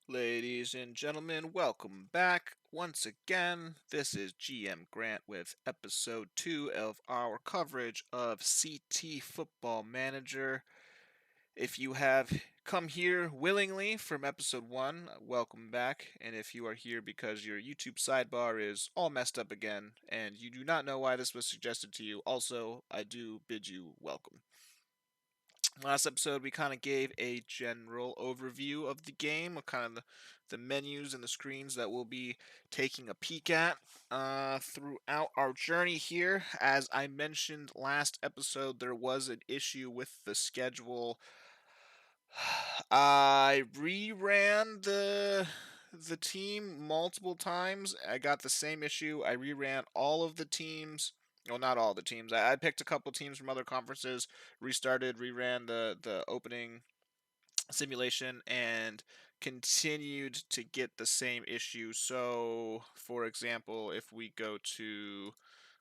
Ladies and gentlemen, welcome back once again. This is GM Grant with episode 2 of our coverage of CT Football Manager. If you have come here willingly from episode 1, welcome back. And if you are here because your YouTube sidebar is all messed up again and you do not know why this was suggested to you, also, I do bid you welcome. Last episode, we kind of gave a general overview of the game, of kind of the menus and the screens that we'll be taking a peek at throughout our journey here. As I mentioned last episode, there was an issue with the schedule. I reran the team multiple times. I got the same issue. I reran all of the teams. Well, not all the teams. I picked a couple teams from other conferences, restarted, reran the opening simulation, and continued to get the same issue. So, for example, if we go to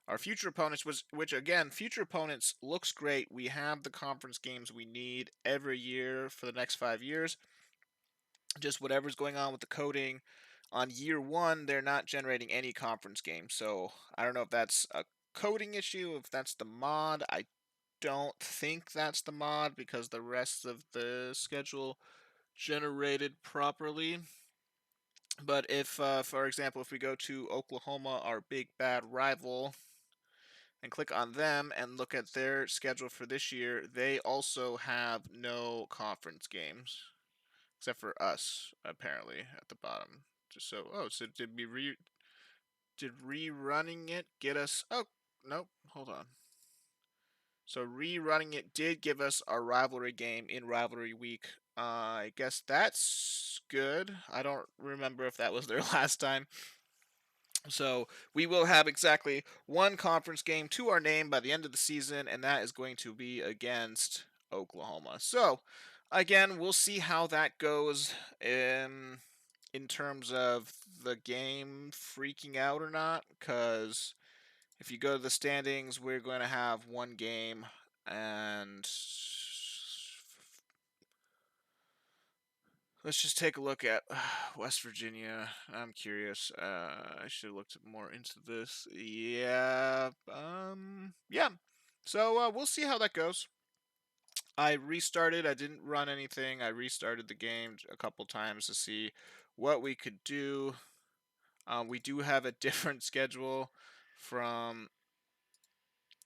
our future opponents, which again, future opponents looks great. We have the conference games we need every year for the next 5 years. Just whatever's going on with the coding. On year one, they're not generating any conference games. So I don't know if that's a coding issue, if that's the mod. I don't think that's the mod because the rest of the schedule generated properly. But if, for example, if we go to Oklahoma, our big bad rival, and click on them and look at their schedule for this year, they also have no conference games except for us, apparently, at the bottom. Just so, so did rerunning it get us? Oh, nope. Hold on. So rerunning it did give us our rivalry game in rivalry week. I guess that's good. I don't remember if that was their last time. So we will have exactly one conference game to our name by the end of the season, and that is going to be against Oklahoma. So again, we'll see how that goes in terms of the game freaking out or not. Because if you go to the standings, we're going to have one game, and let's just take a look at West Virginia. I'm curious. I should have looked more into this. Yeah. So we'll see how that goes. I restarted. I didn't run anything. I restarted the game a couple times to see what we could do. We do have a different schedule from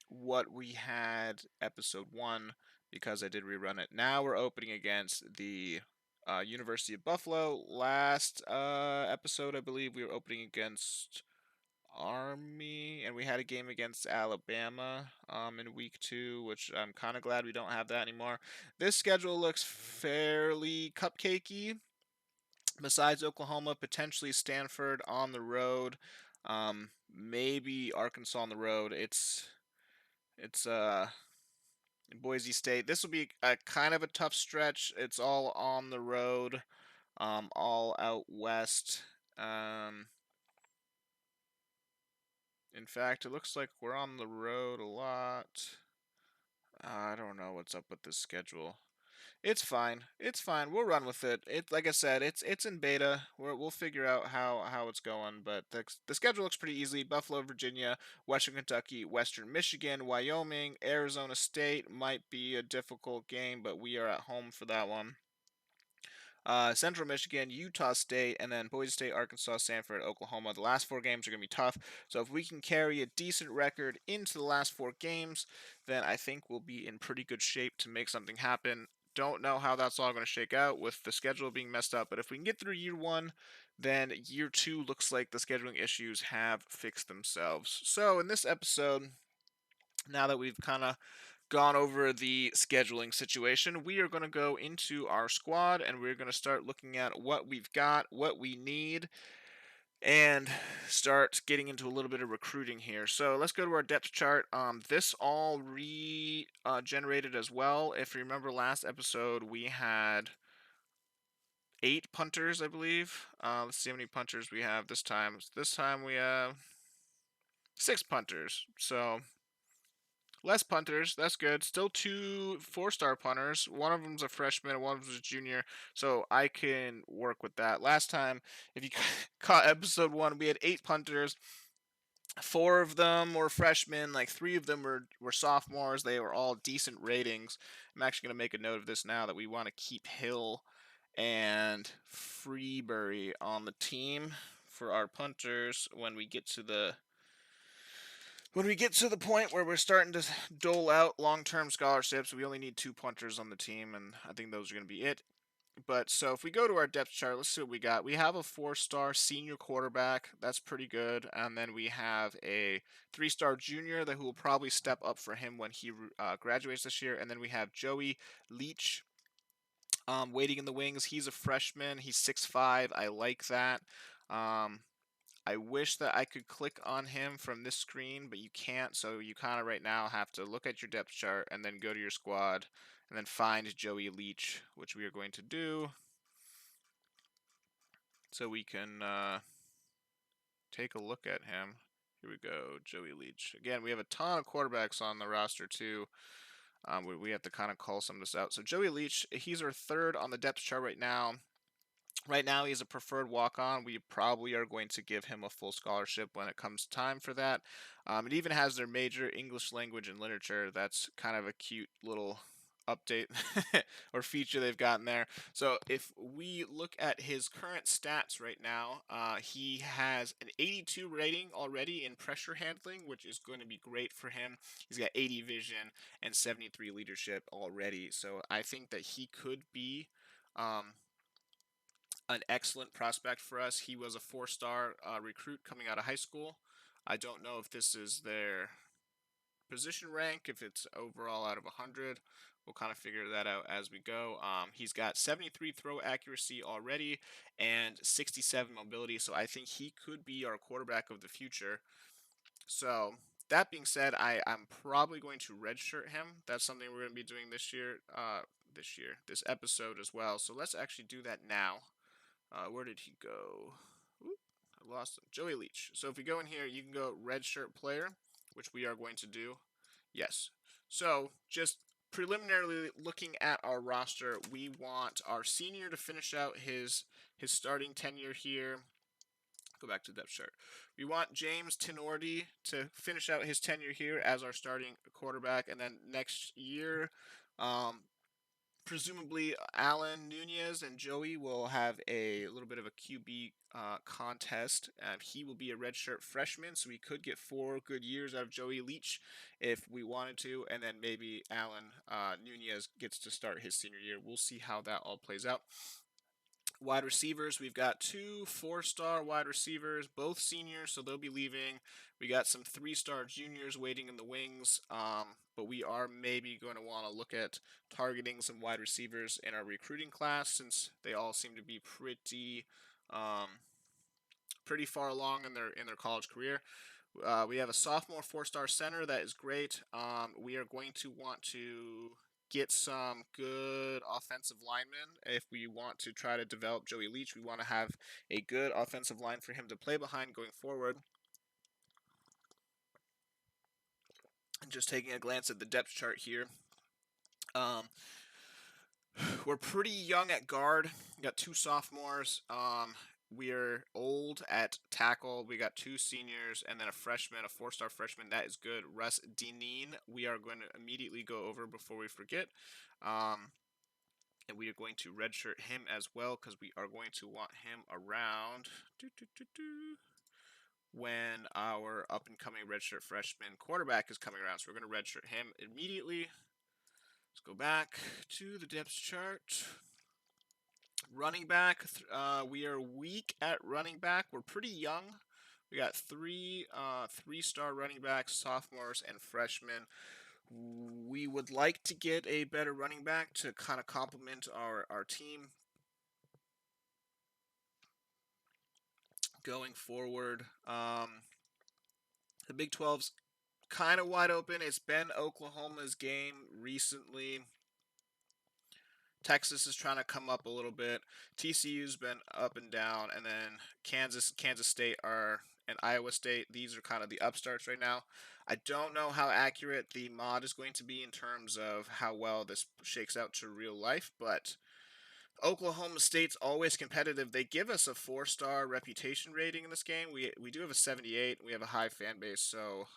what we had episode 1 because I did rerun it. Now we're opening against the University of Buffalo. Last episode, I believe, we were opening against Army, and we had a game against Alabama in week 2, which I'm kind of glad we don't have that anymore. This schedule looks fairly cupcakey. Besides Oklahoma, potentially Stanford on the road, maybe Arkansas on the road. It's Boise State. This will be a kind of a tough stretch. It's all on the road, all out west. Um, in fact, it looks like we're on the road a lot. I don't know what's up with this schedule. It's fine. It's fine. We'll run with it. It like I said, it's in beta. We'll figure out how it's going. But the schedule looks pretty easy. Buffalo, Virginia, Western Kentucky, Western Michigan, Wyoming, Arizona State might be a difficult game, but we are at home for that one. Central Michigan, Utah State, and then Boise State, Arkansas, Stanford, Oklahoma. The last 4 games are going to be tough. So if we can carry a decent record into the last 4 games, then I think we'll be in pretty good shape to make something happen. Don't know how that's all going to shake out with the schedule being messed up, but if we can get through year 1, then year 2 looks like the scheduling issues have fixed themselves. So in this episode, now that we've kind of gone over the scheduling situation, we are going to go into our squad and we're going to start looking at what we've got, what we need, and start getting into a little bit of recruiting here. So let's go to our depth chart. This all regenerated as well. If you remember last episode, we had 8 punters, I believe. Let's see how many punters we have this time. This time we have 6 punters. So Less punters. That's good. Still two four-star punters. One of them's a freshman and one of them's a junior. So I can work with that. Last time, if you caught episode 1, we had 8 punters. 4 of them were freshmen. Like 3 of them were sophomores. They were all decent ratings. I'm actually going to make a note of this now that we want to keep Hill and Freebury on the team for our punters when we get to the point where we're starting to dole out long-term scholarships. We only need 2 punters on the team, and I think those are going to be it. But so if we go to our depth chart, let's see what we got. We have a 4-star senior quarterback. That's pretty good. And then we have a 3-star junior who will probably step up for him when he graduates this year. And then we have Joey Leach waiting in the wings. He's a freshman. He's 6'5". I like that. Um, I wish that I could click on him from this screen, but you can't. So you kind of right now have to look at your depth chart and then go to your squad and then find Joey Leach, which we are going to do. So we can take a look at him. Here we go, Joey Leach. Again, we have a ton of quarterbacks on the roster too. We have to kind of call some of this out. So Joey Leach, he's our 3rd on the depth chart right now. Right now, he's a preferred walk-on. We probably are going to give him a full scholarship when it comes time for that. It even has their major English language and literature. That's kind of a cute little update or feature they've gotten there. So if we look at his current stats right now, he has an 82 rating already in pressure handling, which is going to be great for him. He's got 80 vision and 73 leadership already. So I think that he could be an excellent prospect for us. He was a 4-star recruit coming out of high school. I don't know if this is their position rank, if it's overall out of 100. We'll kind of figure that out as we go. He's got 73 throw accuracy already and 67 mobility, so I think he could be our quarterback of the future. So that being said, I'm probably going to redshirt him. That's something we're going to be doing this year, this episode as well. So let's actually do that now. Where did he go? Oop, I lost him. Joey Leach. So if we go in here, you can go redshirt player, which we are going to do. Yes. So just preliminarily looking at our roster, we want our senior to finish out his starting tenure here. Go back to the depth chart. We want James Tenorti to finish out his tenure here as our starting quarterback, and then next year, presumably Alan Nunez and Joey will have a little bit of a QB contest. He will be a redshirt freshman, so we could get 4 good years out of Joey Leach if we wanted to, and then maybe Alan Nunez gets to start his senior year. We'll see how that all plays out. Wide receivers, we've got 2 4-star wide receivers, both seniors, so they'll be leaving. We got some 3-star juniors waiting in the wings, but we are maybe going to want to look at targeting some wide receivers in our recruiting class since they all seem to be um, pretty far along in their college career. We have a sophomore 4-star center that is great. We are going to want to get some good offensive linemen. If we want to try to develop Joey Leach, we want to have a good offensive line for him to play behind going forward. And just taking a glance at the depth chart here. We're pretty young at guard. We got 2 sophomores. We're old at tackle. We got 2 seniors and then a freshman, a 4-star freshman. That is good. Russ Dineen, we are going to immediately go over before we forget. And we are going to redshirt him as well because we are going to want him around when our up-and-coming redshirt freshman quarterback is coming around. So we're going to redshirt him immediately. Let's go back to the depth chart. Running back, we are weak at running back. We're pretty young. We got 3 3-star running backs, sophomores, and freshmen. We would like to get a better running back to kind of complement our team going forward. The Big 12's kind of wide open. It's been Oklahoma's game recently. Texas is trying to come up a little bit. TCU's been up and down, and then Kansas State are and Iowa State. These are kind of the upstarts right now. I don't know how accurate the mod is going to be in terms of how well this shakes out to real life, but Oklahoma State's always competitive. They give us a 4-star reputation rating in this game. We do have a 78. We have a high fan base, so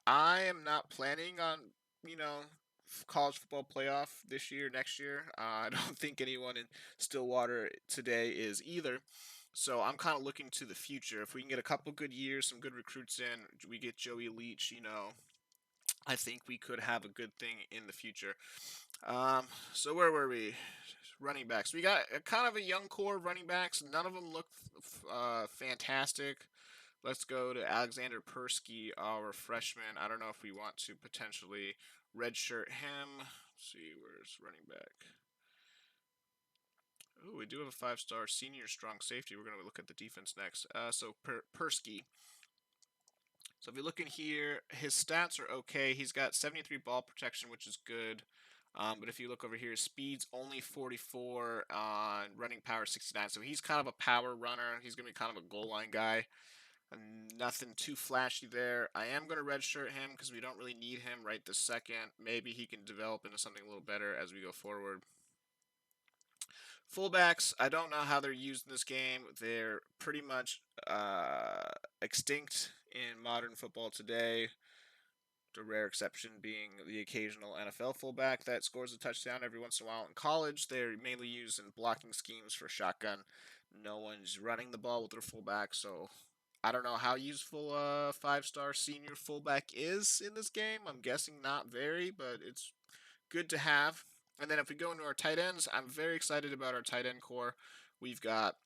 I am not planning on, you know, college football playoff this year, next year. I don't think anyone in Stillwater today is either. So I'm kind of looking to the future. If we can get a couple good years, some good recruits in, we get Joey Leach, I think we could have a good thing in the future. So where were we? Running backs. We got a kind of a young core of running backs. None of them look fantastic. Let's go to Alexander Persky, our freshman. I don't know if we want to potentially redshirt him. Let's see, where's running back? Oh, we do have a 5-star senior strong safety. We're going to look at the defense next. Persky. So if you look in here, his stats are okay. He's got 73 ball protection, which is good. But if you look over here, speed's only 44, running power 69. So he's kind of a power runner. He's going to be kind of a goal line guy. Nothing too flashy there. I am going to redshirt him because we don't really need him right this second. Maybe he can develop into something a little better as we go forward. Fullbacks, I don't know how they're used in this game. They're pretty much extinct in modern football today. The rare exception being the occasional NFL fullback that scores a touchdown every once in a while. In college, they're mainly used in blocking schemes for shotgun. No one's running the ball with their fullback, so I don't know how useful a 5-star senior fullback is in this game. I'm guessing not very, but it's good to have. And then if we go into our tight ends, I'm very excited about our tight end core. We've got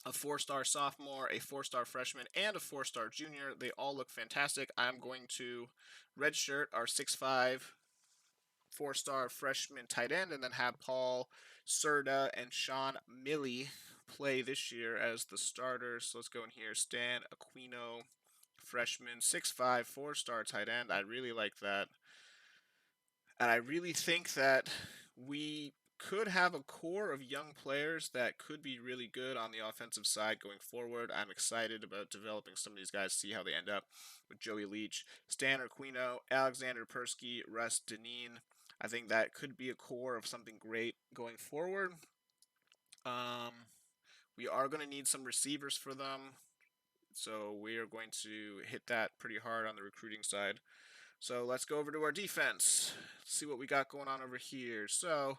a 4-star sophomore, a 4-star freshman, and a 4-star junior. They all look fantastic. I'm going to redshirt our 6'5", 4-star freshman tight end, and then have Paul Serta and Sean Milley play this year as the starters. So let's go in here. Stan Aquino, freshman, 6'5", 4-star tight end. I really like that. And I really think that we could have a core of young players that could be really good on the offensive side going forward. I'm excited about developing some of these guys, see how they end up with Joey Leach, Stan Aquino, Alexander Persky, Russ Deneen. I think that could be a core of something great going forward. We are going to need some receivers for them, so we are going to hit that pretty hard on the recruiting side. So let's go over to our defense. See what we got going on over here. So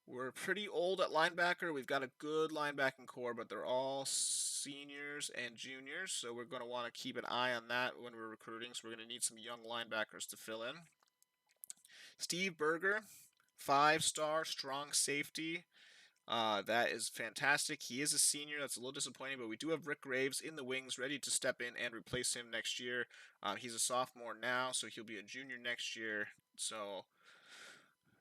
we're pretty old at linebacker. We've got a good linebacking core, but they're all seniors and juniors. So we're going to want to keep an eye on that when we're recruiting. So we're going to need some young linebackers to fill in. Steve Berger, 5-star strong safety. That is fantastic. He is a senior. That's a little disappointing, but we do have Rick Graves in the wings ready to step in and replace him next year. He's a sophomore now, so he'll be a junior next year. So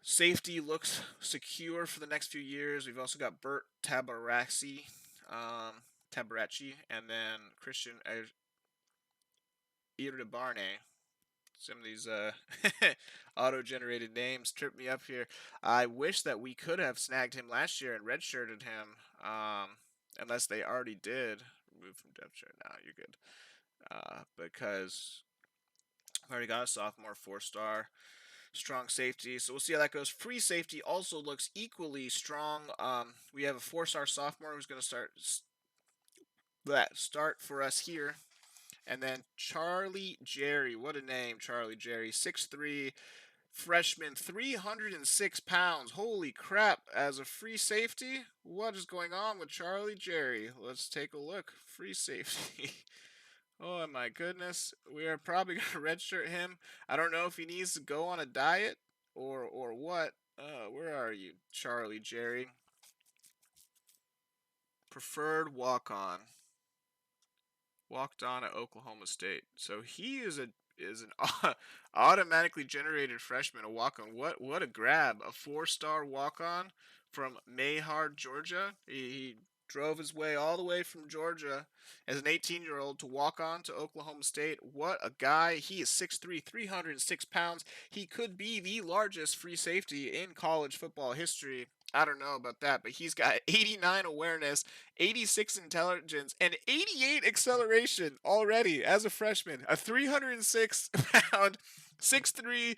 safety looks secure for the next few years. We've also got Bert Tabaracci, and then Christian Irdebarne. Some of these auto-generated names trip me up here. I wish that we could have snagged him last year and redshirted him, unless they already did. Remove from depth chart now. You're good, because I've already got a sophomore 4-star strong safety. So we'll see how that goes. Free safety also looks equally strong. We have a 4-star sophomore who's going to start for us here. And then Charlie Jerry, what a name, Charlie Jerry, 6'3", freshman, 306 pounds. Holy crap, as a free safety? What is going on with Charlie Jerry? Let's take a look. Free safety. Oh my goodness, we are probably going to redshirt him. I don't know if he needs to go on a diet or what. Where are you, Charlie Jerry? Preferred walk-on. Walked on at Oklahoma State. So he is an automatically generated freshman, a walk-on. What a grab! A 4-star walk-on from Mayhard, Georgia. He drove his way all the way from Georgia as an 18-year-old to walk on to Oklahoma State. What a guy! He is 6'3", 306 pounds. He could be the largest free safety in college football history. I don't know about that, but he's got 89 awareness, 86 intelligence, and 88 acceleration already as a freshman. A 306-pound, 6'3"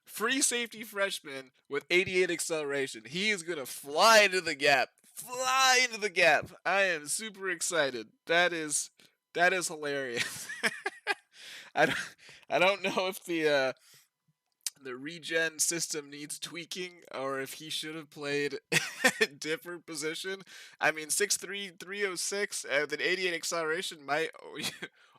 free safety freshman with 88 acceleration. He is going to fly into the gap. Fly into the gap. I am super excited. That is hilarious. I don't, I don't know if the regen system needs tweaking or if he should have played a different position. I mean, 6'3", 306, with an 88 acceleration might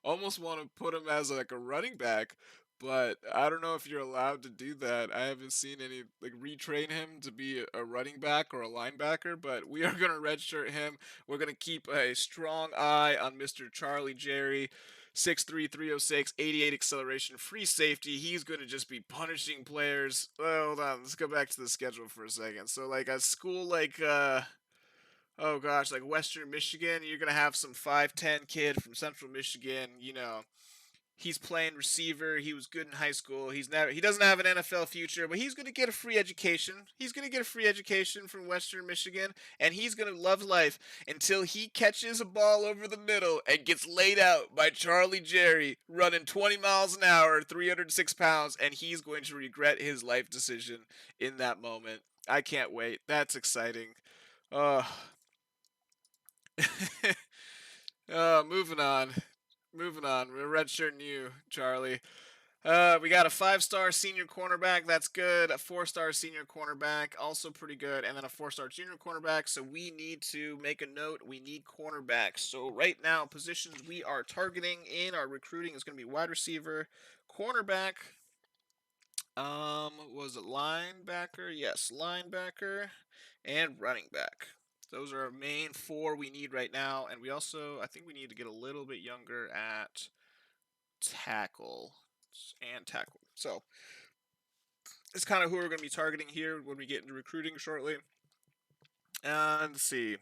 almost want to put him as like a running back, but I don't know if you're allowed to do that. I haven't seen any like retrain him to be a running back or a linebacker, but we are going to redshirt him. We're going to keep a strong eye on Mr. Charlie Jerry. 6'3", 306, 88 acceleration, free safety. He's going to just be punishing players. Oh, hold on. Let's go back to the schedule for a second. So, like, a school like, oh gosh, like Western Michigan, you're going to have some 5'10" kid from Central Michigan, he's playing receiver. He was good in high school. He doesn't have an NFL future, but he's going to get a free education. He's going to get a free education from Western Michigan, and he's going to love life until he catches a ball over the middle and gets laid out by Charlie Jerry running 20 miles an hour, 306 pounds, and he's going to regret his life decision in that moment. I can't wait. That's exciting. Uh, moving on. Moving on. We're redshirting you, Charlie. We got a 5-star senior cornerback. That's good. A 4-star senior cornerback, also pretty good. And then a 4-star junior cornerback. So we need to make a note. We need cornerbacks. So right now, positions we are targeting in our recruiting is going to be wide receiver, cornerback. Was it linebacker? Yes, linebacker and running back. Those are our main four we need right now. And we also, I think we need to get a little bit younger at tackle and tackle. So it's kind of who we're going to be targeting here when we get into recruiting shortly. And let's see.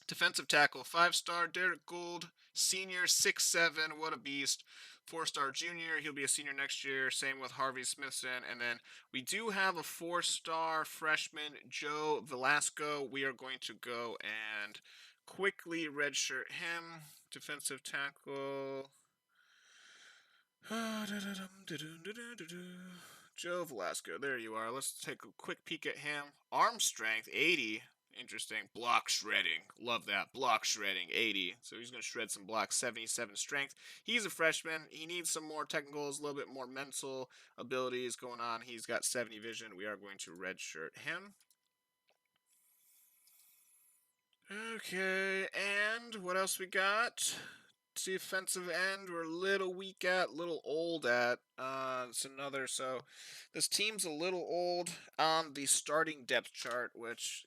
Defensive tackle, 5-star Derek Gould, senior, 6'7", what a beast. 4-star junior, he'll be a senior next year. Same with Harvey Smithson. And then we do have a 4-star freshman, Joe Velasco. We are going to go and quickly redshirt him. Defensive tackle. Joe Velasco, there you are. Let's take a quick peek at him. Arm strength, 80. Interesting. Block shredding. Love that. Block shredding, 80. So he's going to shred some blocks, 77 strength. He's a freshman. He needs some more technicals, a little bit more mental abilities going on. He's got 70 vision. We are going to redshirt him. Okay, and what else we got? Defensive end, we're a little weak at, little old at. It's another, so this team's a little old on the starting depth chart, which,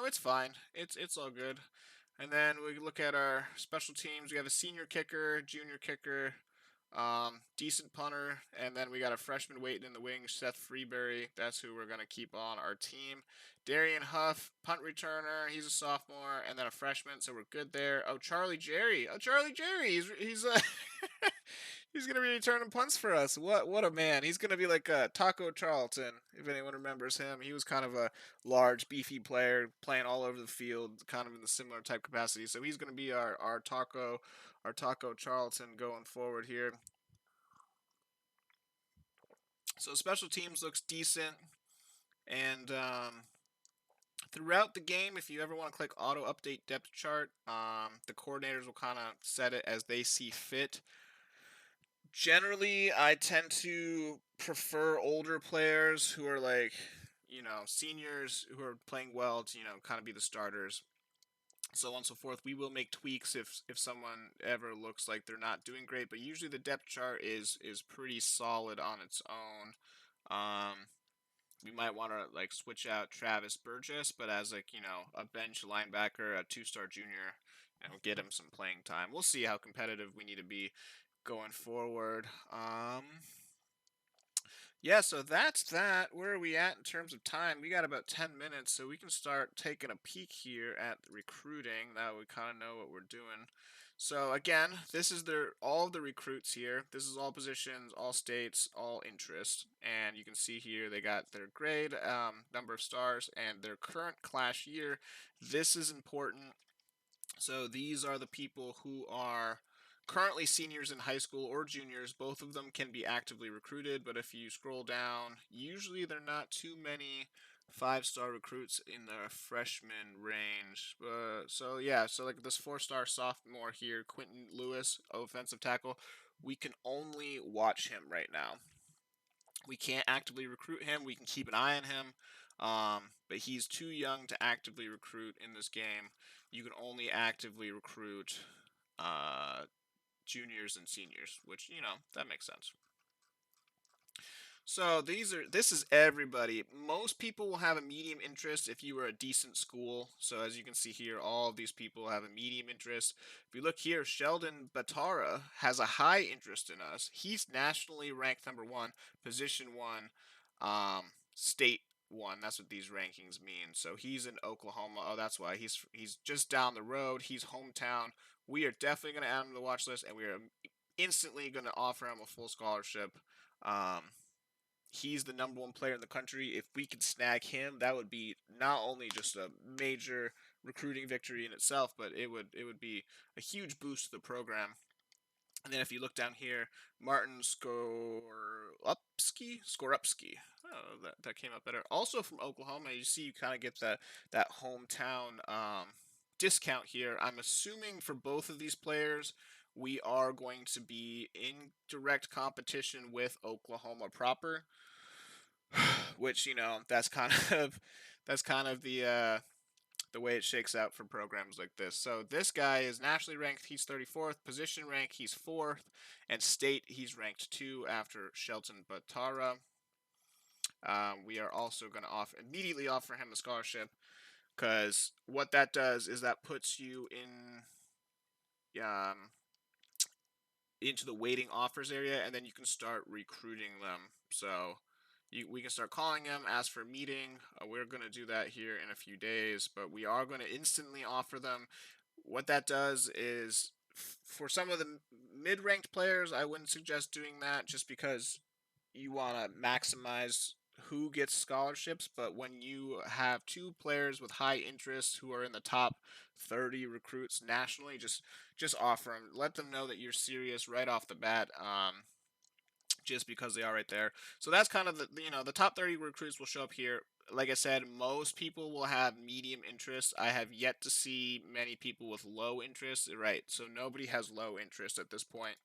it's fine. It's all good. And then we look at our special teams. We have a senior kicker, junior kicker, decent punter, and then we got a freshman waiting in the wings, Seth Freeberry. That's who we're going to keep on our team. Darian Huff, punt returner. He's a sophomore, and then a freshman, so we're good there. Oh, Charlie Jerry. Oh, Charlie Jerry. He's he's gonna be returning punts for us. What a man. He's gonna be like Taco Charlton, if anyone remembers him. He was kind of a large, beefy player, playing all over the field, kind of in the similar type capacity. So he's gonna be our Taco Charlton going forward here. So special teams looks decent, and throughout the game, if you ever want to click auto update depth chart, the coordinators will kind of set it as they see fit. Generally, I tend to prefer older players who are like, seniors who are playing well to, kind of be the starters. So on and so forth. We will make tweaks if someone ever looks like they're not doing great, but usually the depth chart is pretty solid on its own. We might want to like switch out Travis Burgess, but as like a bench linebacker, a 2-star junior, get him some playing time. We'll see how competitive we need to be going forward. Yeah, so that's that. Where are we at in terms of time? We got about 10 minutes, so we can start taking a peek here at the recruiting. That we kind of know what we're doing. So again, this is their all of the recruits here. This is all positions, all states, all interest, and you can see here they got their grade, number of stars, and their current class year. This is important. So these are the people who are currently seniors in high school or juniors. Both of them can be actively recruited, but if you scroll down, usually there are not too many five-star recruits in the freshman range. So yeah, so like this four-star sophomore here, Quentin Lewis, offensive tackle, we can only watch him right now. We can't actively recruit him. We can keep an eye on him, but he's too young to actively recruit in this game. You can only actively recruit uh, juniors and seniors, which that makes sense. So this is everybody. Most people will have a medium interest if you were a decent school. So as you can see here, all of these people have a medium interest. If you look here, Sheldon Batara has a high interest in us. He's nationally ranked number one, position one, state one. That's what these rankings mean. So he's in Oklahoma. Oh, that's why he's just down the road. He's hometown. We are definitely going to add him to the watch list, and we are instantly going to offer him a full scholarship. Um, he's the number one player in the country. If we could snag him, that would be not only just a major recruiting victory in itself, but it would be a huge boost to the program. And then if you look down here, Martin Skorupski. Oh, that came up better. Also from Oklahoma, you see you kind of get that hometown discount here. I'm assuming for both of these players, we are going to be in direct competition with Oklahoma proper, which that's kind of the way it shakes out for programs like this. So this guy is nationally ranked. He's 34th. Position rank, he's 4th. And state, he's ranked 2 after Shelton Batara. We are also going to immediately offer him a scholarship, because what that does is that puts you um, into the waiting offers area, and then you can start recruiting them. So we can start calling them, ask for a meeting. We're going to do that here in a few days, but we are going to instantly offer them. What that does is, for some of the mid-ranked players, I wouldn't suggest doing that, just because you want to maximize who gets scholarships. But when you have two players with high interest who are in the top 30 recruits nationally, just offer them. Let them know that you're serious right off the bat. Just because they are right there. So that's kind of the top 30 recruits will show up here. Like I said, most people will have medium interest. I have yet to see many people with low interest. Right, so nobody has low interest at this point.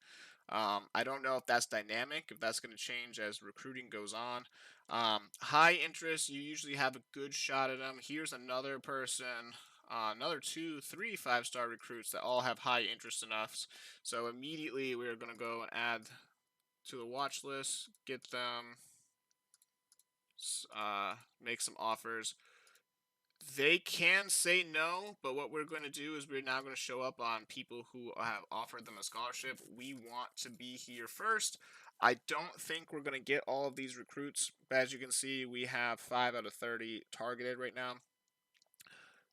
I don't know if that's dynamic, if that's going to change as recruiting goes on. High interest, you usually have a good shot at them. Here's another person, another two, three five-star recruits that all have high interest enough. So immediately we're going to go and add to the watch list, get them, make some offers. They can say no, but what we're going to do is we're now going to show up on people who have offered them a scholarship. We want to be here first. I don't think we're going to get all of these recruits, but as you can see, we have 5 out of 30 targeted right now.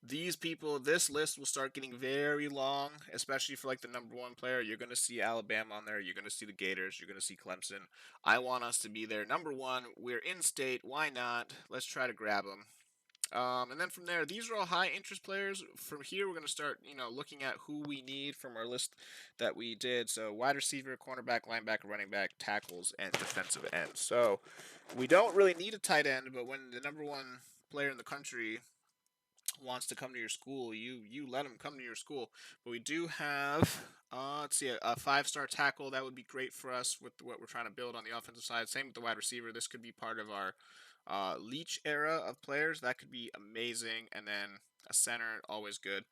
These people, this list will start getting very long, especially for like the number one player. You're going to see Alabama on there. You're going to see the Gators. You're going to see Clemson. I want us to be there. Number one, we're in state. Why not? Let's try to grab them. And then from there, these are all high interest players. From here, we're going to start, looking at who we need from our list that we did. So wide receiver, cornerback, linebacker, running back, tackles, and defensive ends. So we don't really need a tight end, but when the number one player in the country wants to come to your school, you let him come to your school. But we do have, let's see, a five-star tackle. That would be great for us with what we're trying to build on the offensive side. Same with the wide receiver. This could be part of our Leach era of players. That could be amazing. And then a center, always good.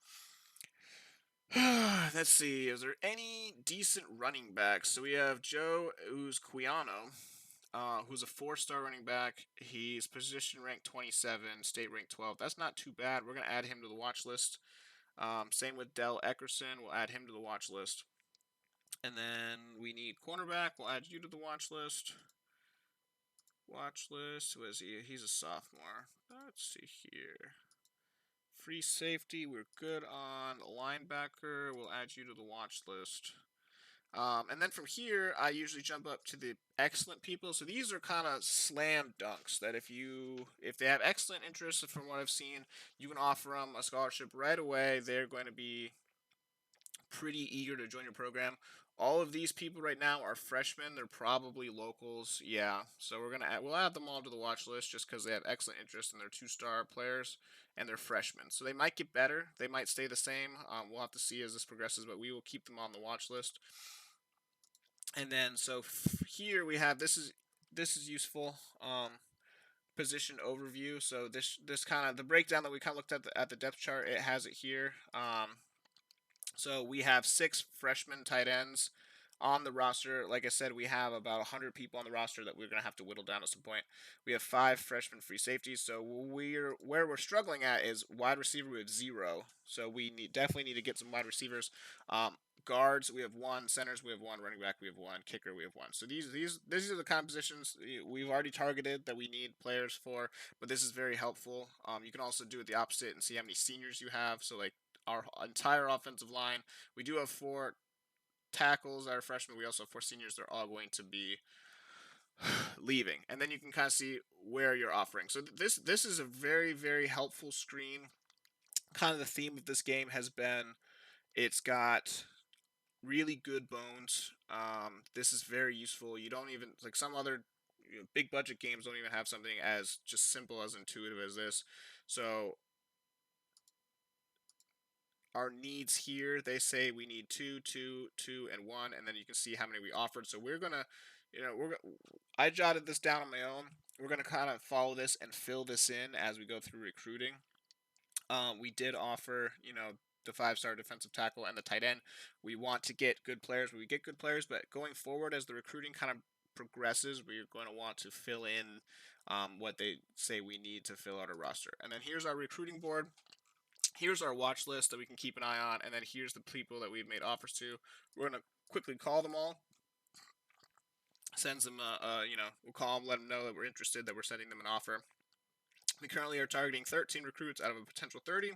Let's see. Is there any decent running backs? So we have Joe Uzquiano, who's a four-star running back. He's position ranked 27, state ranked 12. That's not too bad. We're going to add him to the watch list. Same with Dell Eckerson. We'll add him to the watch list. And then we need cornerback. We'll add you to the watch list. Watch list. Who is he? He's a sophomore. Let's see here. Free safety, we're good on. Linebacker, we'll add you to the watch list. And then from here, I usually jump up to the excellent people. So these are kind of slam dunks that if they have excellent interest, from what I've seen, you can offer them a scholarship right away. They're going to be pretty eager to join your program. All of these people right now are freshmen. They're probably locals. Yeah, so we'll add them all to the watch list just because they have excellent interest and they're two-star players and they're freshmen. So they might get better. They might stay the same. We'll have to see as this progresses, but we will keep them on the watch list. And then so here we have this is useful. Position overview. So this kind of the breakdown that we kind of looked at the depth chart. It has it here. So we have 6 freshman tight ends on the roster. Like I said, we have about 100 people on the roster that we're going to have to whittle down at some point. We have 5 freshman free safeties. So where we're struggling at is wide receiver. We have 0. So definitely need to get some wide receivers. Guards, we have 1. Centers, we have 1. Running back, we have 1. Kicker, we have 1. So these are the kind of positions we've already targeted that we need players for. But this is very helpful. You can also do it the opposite and see how many seniors you have. So like our entire offensive line. We do have 4 tackles that are freshmen. We also have 4 seniors. They're all going to be leaving, and then you can kind of see where you're offering. So this is a very very helpful screen. Kind of the theme of this game has been it's got really good bones. This is very useful. You don't even like some other big budget games don't even have something as just simple as intuitive as this. So our needs here, they say we need 2, 2, 2, and 1, and then you can see how many we offered. So we're gonna, I jotted this down on my own. We're gonna kind of follow this and fill this in as we go through recruiting. We did offer, the 5-star defensive tackle and the tight end. We want to get good players. We get good players, but going forward as the recruiting kind of progresses, we're going to want to fill in what they say we need to fill out a roster. And then here's our recruiting board. Here's our watch list that we can keep an eye on, and then here's the people that we've made offers to. We're going to quickly call them all. Sends them, we'll call them, let them know that we're interested, that we're sending them an offer. We currently are targeting 13 recruits out of a potential 30.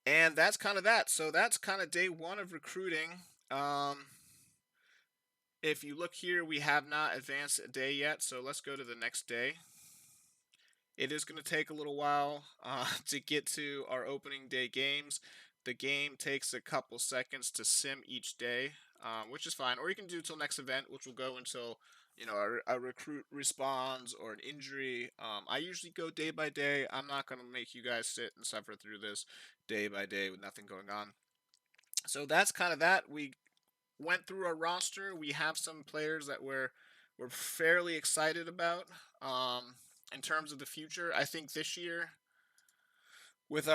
And that's kind of that. So that's kind of day 1 of recruiting. If you look here, we have not advanced a day yet, so let's go to the next day. It is going to take a little while to get to our opening day games. The game takes a couple seconds to sim each day, which is fine. Or you can do till next event, which will go until a recruit responds or an injury. I usually go day by day. I'm not going to make you guys sit and suffer through this day by day with nothing going on. So that's kind of that. We went through our roster. We have some players that we're fairly excited about. In terms of the future, I think this year with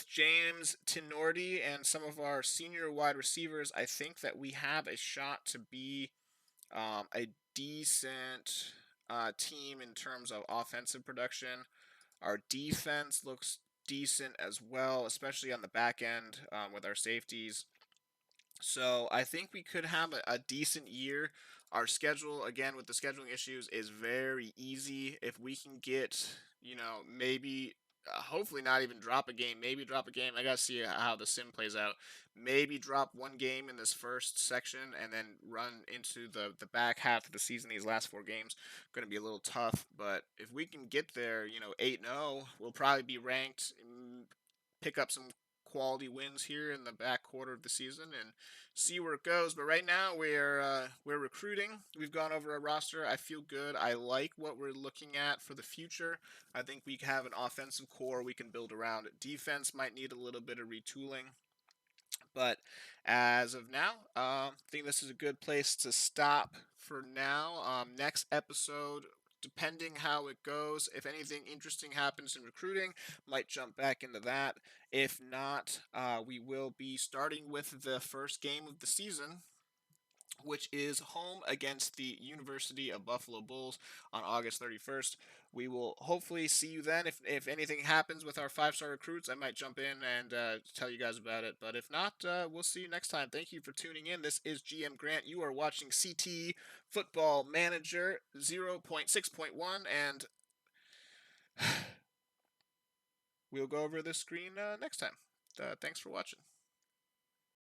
James Tinordi and some of our senior wide receivers, I think that we have a shot to be a decent team in terms of offensive production. Our defense looks decent as well, especially on the back end with our safeties. So I think we could have a decent year. Our schedule, again, with the scheduling issues, is very easy. If we can get, maybe, hopefully not even drop a game, maybe drop a game. I got to see how the sim plays out. Maybe drop 1 game in this first section and then run into the back half of the season. These last 4 games going to be a little tough. But if we can get there, 8-0, we'll probably be ranked, pick up some quality wins here in the back quarter of the season and see where it goes. But right now we're recruiting. We've gone over our roster. I feel good. I like what we're looking at for the future. I think we have an offensive core we can build around. Defense might need a little bit of retooling. But as of now, I think this is a good place to stop for now. Next episode, depending how it goes, if anything interesting happens in recruiting, might jump back into that. If not, we will be starting with the first game of the season which is home against the University of Buffalo Bulls on August 31st. We will hopefully see you then. If anything happens with our 5-star recruits, I might jump in and tell you guys about it. But if not, we'll see you next time. Thank you for tuning in. This is GM Grant. You are watching CT Football Manager 0.6.1, and we'll go over the screen next time. Thanks for watching.